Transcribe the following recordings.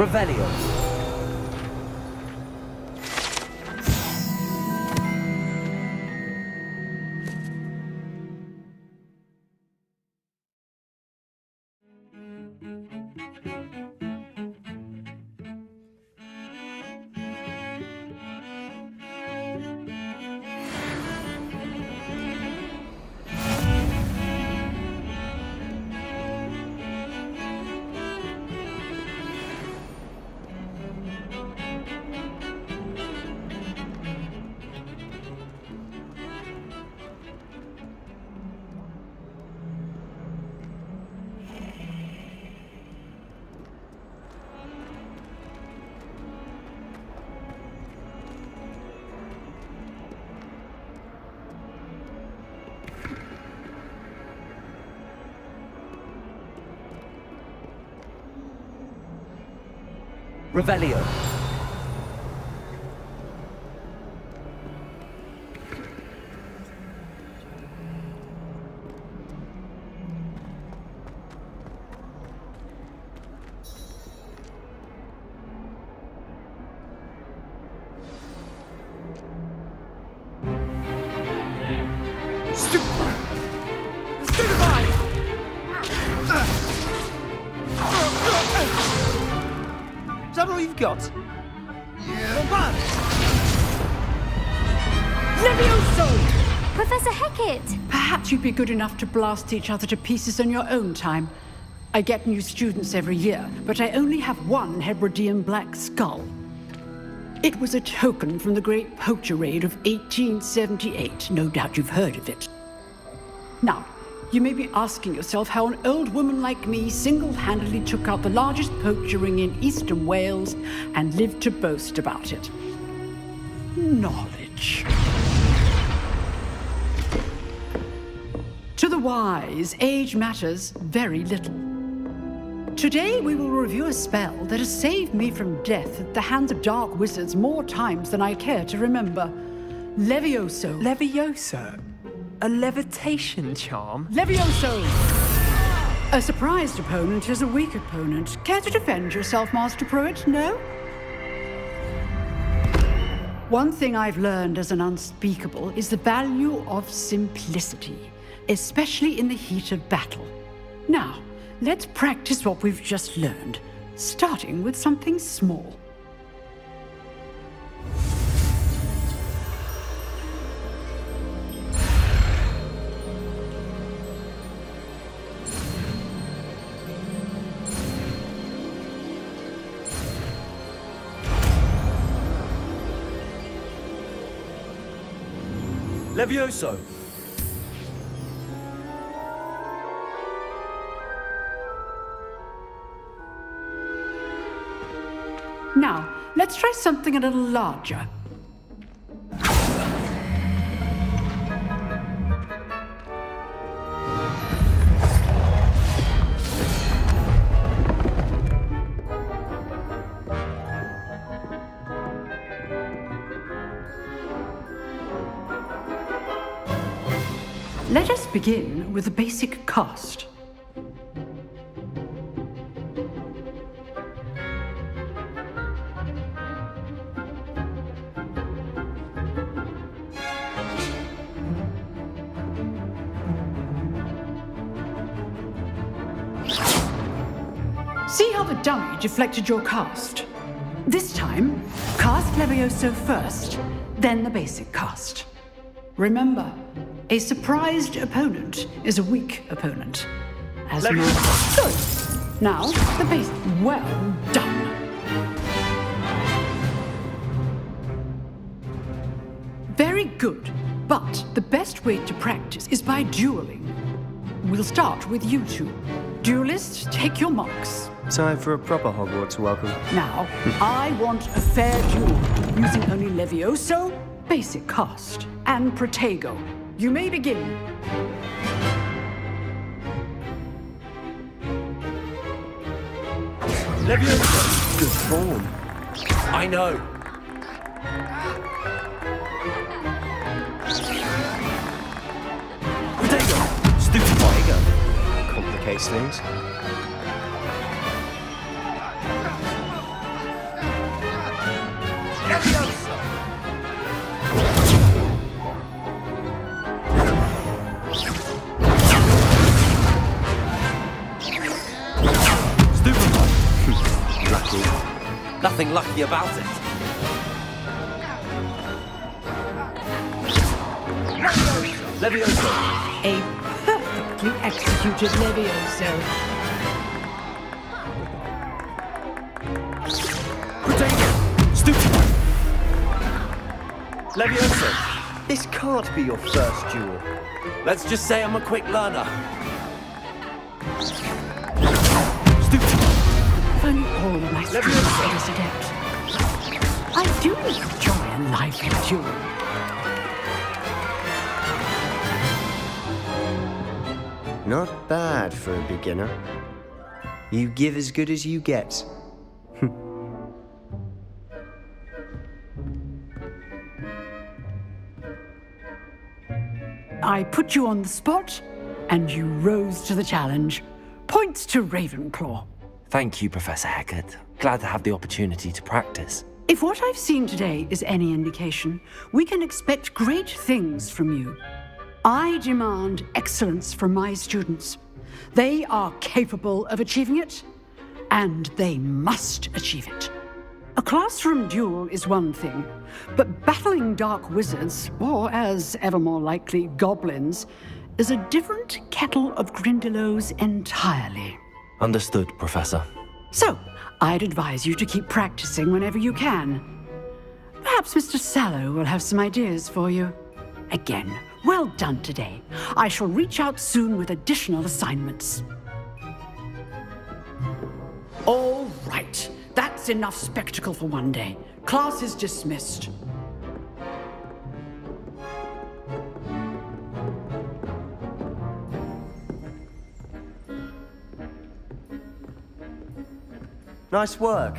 Revelio. Revelio. Is that all you've got? Yeah. Levioso! Professor Hecat! Perhaps you'd be good enough to blast each other to pieces on your own time. I get new students every year, but I only have one Hebridean black skull. It was a token from the Great Poacher Raid of 1878. No doubt you've heard of it. Now, you may be asking yourself how an old woman like me single-handedly took out the largest poacher ring in eastern Wales and lived to boast about it. Knowledge. To the wise, age matters very little. Today we will review a spell that has saved me from death at the hands of dark wizards more times than I care to remember. Levioso. Levioso? A levitation charm? Levioso! A surprised opponent is a weak opponent. Care to defend yourself, Master Pruitt? No? One thing I've learned as an unspeakable is the value of simplicity, especially in the heat of battle. Now, let's practice what we've just learned, starting with something small. Levioso. Now, let's try something a little larger. Let us begin with the basic cast. See how the dummy deflected your cast? This time, cast Levioso first, then the basic cast. Remember, a surprised opponent is a weak opponent. As good. Now, the base. Well done. Very good. But the best way to practice is by dueling. We'll start with you two. Duelists, take your marks. Time for a proper Hogwarts welcome. Now, I want a fair duel, using only Levioso, basic cast, and Protego. You may begin. Levioso. Good form. I know. Protego. Stupid Protego. Complicates things. lucky about it. Levioso! A perfectly executed Levioso. Protego! Stupefy! Levioso! This can't be your first duel. Let's just say I'm a quick learner. Stupefy! If only all of my students were this adept. I do enjoy a lively duel. Not bad for a beginner. You give as good as you get. I put you on the spot, and you rose to the challenge. Points to Ravenclaw. Thank you, Professor Hecat. Glad to have the opportunity to practice. If what I've seen today is any indication, we can expect great things from you. I demand excellence from my students. They are capable of achieving it, and they must achieve it. A classroom duel is one thing, but battling dark wizards, or as ever more likely, goblins, is a different kettle of Grindylows entirely. Understood, Professor. So, I'd advise you to keep practicing whenever you can. Perhaps Mr. Sallow will have some ideas for you. Again, well done today. I shall reach out soon with additional assignments. All right. That's enough spectacle for one day. Class is dismissed. Nice work.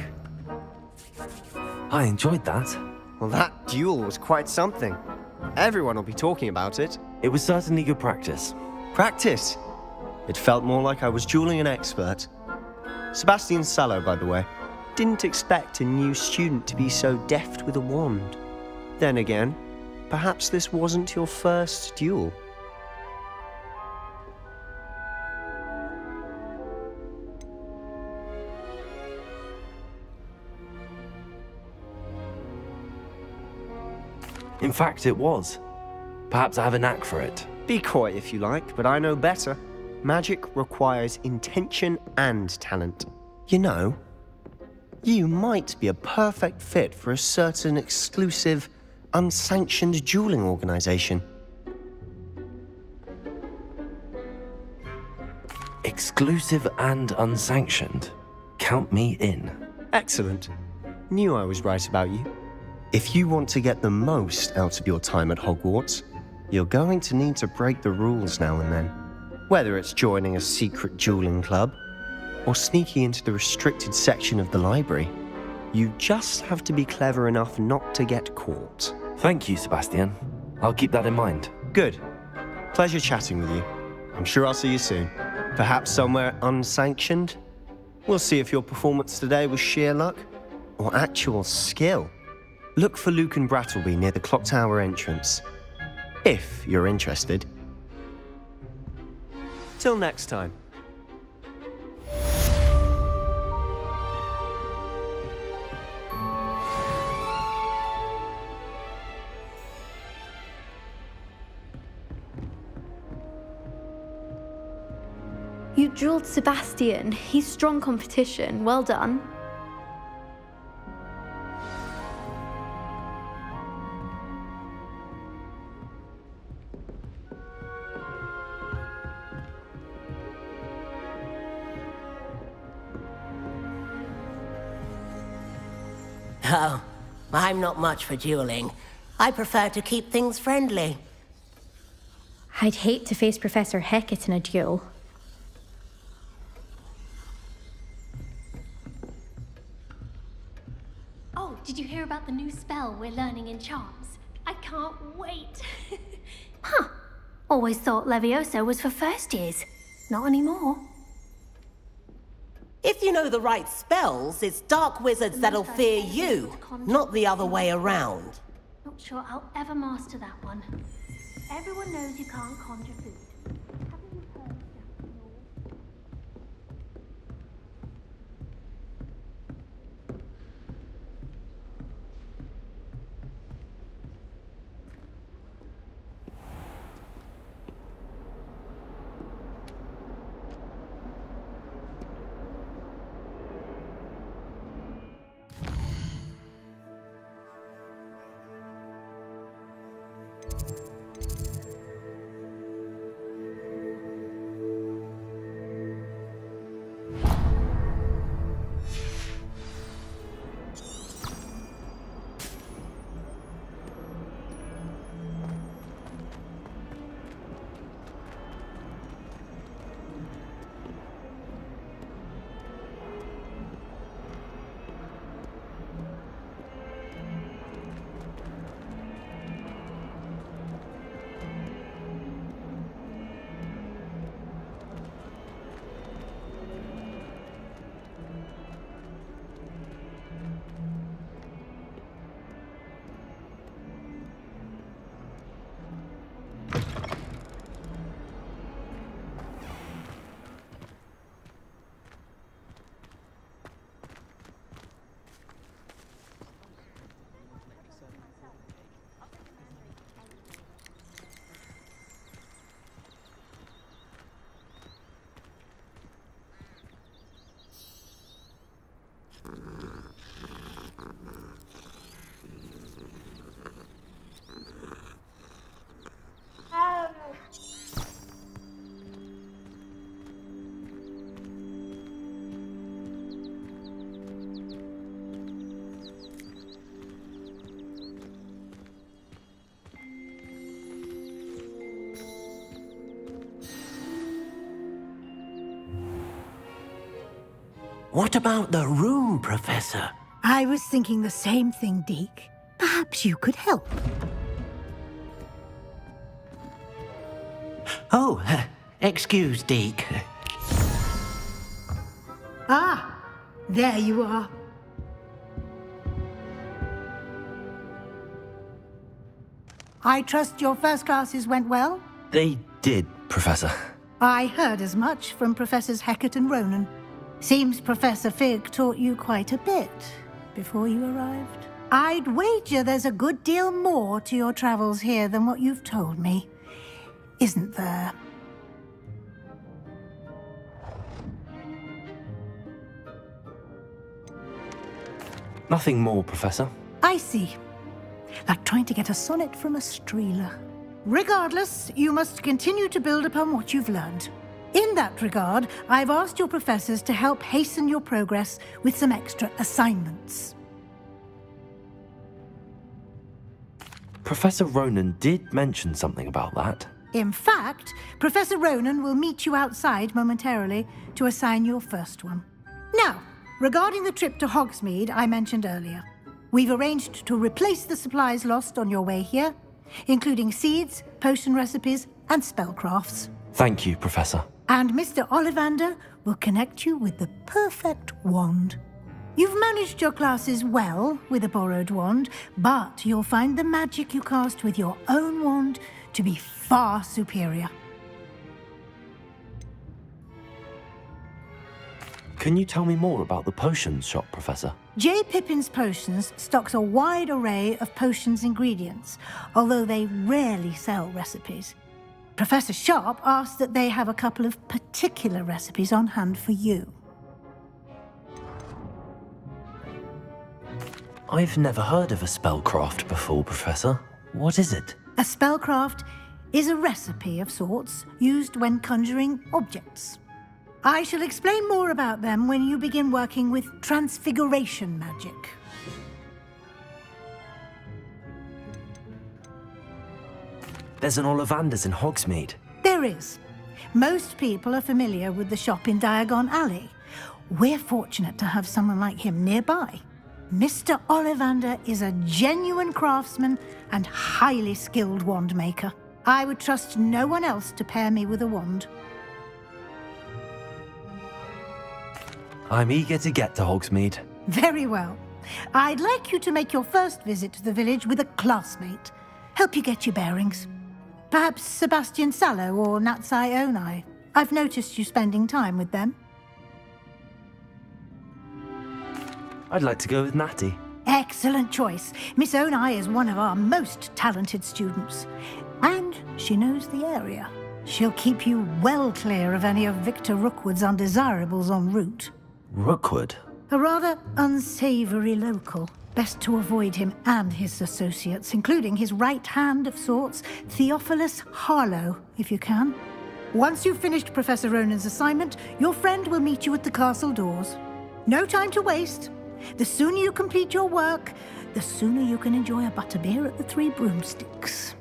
I enjoyed that. Well, that duel was quite something. Everyone will be talking about it. It was certainly good practice. Practice? It felt more like I was dueling an expert. Sebastian Sallow, by the way. Didn't expect a new student to be so deft with a wand. Then again, perhaps this wasn't your first duel. In fact, it was. Perhaps I have a knack for it. Be coy if you like, but I know better. Magic requires intention and talent. You know, you might be a perfect fit for a certain exclusive, unsanctioned dueling organization. Exclusive and unsanctioned. Count me in. Excellent. Knew I was right about you. If you want to get the most out of your time at Hogwarts, you're going to need to break the rules now and then. Whether it's joining a secret dueling club, or sneaking into the restricted section of the library, you just have to be clever enough not to get caught. Thank you, Sebastian. I'll keep that in mind. Good. Pleasure chatting with you. I'm sure I'll see you soon. Perhaps somewhere unsanctioned? We'll see if your performance today was sheer luck or actual skill. Look for Luke and Brattleby near the clock tower entrance, if you're interested. Till next time. You dueled Sebastian. He's strong competition. Well done. Oh, I'm not much for dueling. I prefer to keep things friendly. I'd hate to face Professor Hecat in a duel. Oh, did you hear about the new spell we're learning in Charms? I can't wait. Huh. Always thought Levioso was for first years. Not anymore. If you know the right spells, it's dark wizards that'll fear you, not the other way around. Not sure I'll ever master that one. Everyone knows you can't conjure food. Haven't you heard that? What about the room, Professor? I was thinking the same thing, Deke. Perhaps you could help. Oh, excuse, Deke. Ah, there you are. I trust your first classes went well? They did, Professor. I heard as much from Professors Hecat and Ronan. Seems Professor Fig taught you quite a bit before you arrived. I'd wager there's a good deal more to your travels here than what you've told me, isn't there? Nothing more, Professor. I see. Like trying to get a sonnet from a streeler. Regardless, you must continue to build upon what you've learned. In that regard, I've asked your professors to help hasten your progress with some extra assignments. Professor Ronan did mention something about that. In fact, Professor Ronan will meet you outside momentarily to assign your first one. Now, regarding the trip to Hogsmeade I mentioned earlier, we've arranged to replace the supplies lost on your way here, including seeds, potion recipes, and spellcrafts. Thank you, Professor. And Mr. Ollivander will connect you with the perfect wand. You've managed your classes well with a borrowed wand, but you'll find the magic you cast with your own wand to be far superior. Can you tell me more about the potions shop, Professor? J. Pippin's Potions stocks a wide array of potions ingredients, although they rarely sell recipes. Professor Sharp asked that they have a couple of particular recipes on hand for you. I've never heard of a spellcraft before, Professor. What is it? A spellcraft is a recipe of sorts used when conjuring objects. I shall explain more about them when you begin working with transfiguration magic. There's an Ollivander's in Hogsmeade. There is. Most people are familiar with the shop in Diagon Alley. We're fortunate to have someone like him nearby. Mr. Ollivander is a genuine craftsman and highly skilled wand maker. I would trust no one else to pair me with a wand. I'm eager to get to Hogsmeade. Very well. I'd like you to make your first visit to the village with a classmate. Help you get your bearings. Perhaps Sebastian Sallow or Natsai Onai. I've noticed you spending time with them. I'd like to go with Natty. Excellent choice. Miss Onai is one of our most talented students. And she knows the area. She'll keep you well clear of any of Victor Rookwood's undesirables en route. Rookwood? A rather unsavory local. Best to avoid him and his associates, including his right hand of sorts, Theophilus Harlow, if you can. Once you've finished Professor Ronan's assignment, your friend will meet you at the castle doors. No time to waste. The sooner you complete your work, the sooner you can enjoy a butterbeer at the Three Broomsticks.